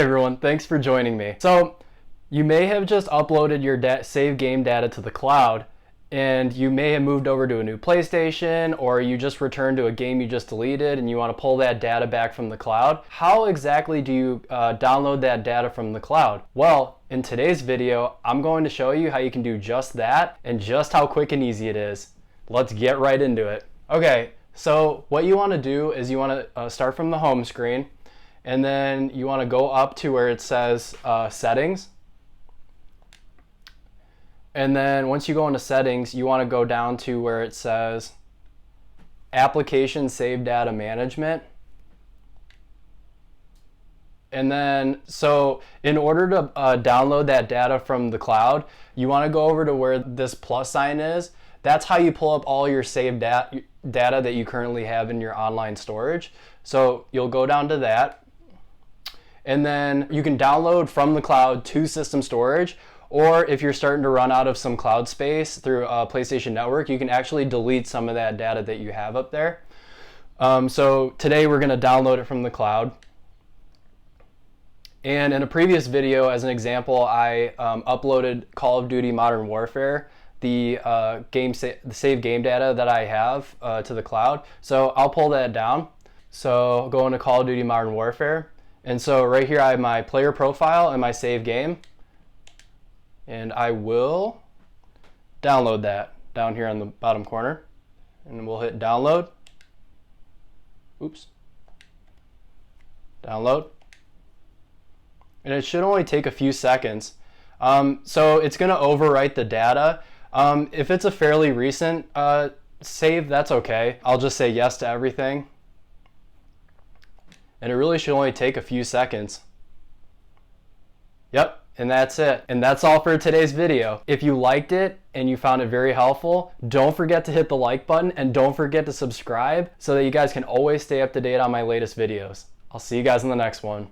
everyone, thanks for joining me. So you may have just uploaded your save game data to the cloud, and you may have moved over to a new PlayStation, or you just returned to a game you just deleted and you want to pull that data back from the cloud. How exactly do you download that data from the cloud? Well, in today's video, I'm going to show you how you can do just that and just how quick and easy it is. Let's get right into it. Okay, so what you want to do is you want to start from the home screen, and then you want to go up to where it says settings. And then once you go into settings, you want to go down to where it says application save data management. And then, so in order to download that data from the cloud, you want to go over to where this plus sign is. That's how you pull up all your saved data that you currently have in your online storage. So you'll go down to that, and then you can download from the cloud to system storage. Or if you're starting to run out of some cloud space through PlayStation Network, you can actually delete some of that data that you have up there. So today we're going to download it from the cloud. And in a previous video, as an example, I uploaded Call of Duty Modern Warfare, the save game data that I have to the cloud. So I'll pull that down. So I'll go into Call of Duty Modern Warfare. And so right here I have my player profile and my save game. And I will download that down here on the bottom corner, and we'll hit download. Oops. Download. And it should only take a few seconds. So it's going to overwrite the data. If it's a fairly recent save, that's okay. I'll just say yes to everything. And it really should only take a few seconds. Yep. And that's it. And that's all for today's video. If you liked it and you found it very helpful, don't forget to hit the like button and don't forget to subscribe so that you guys can always stay up to date on my latest videos. I'll see you guys in the next one.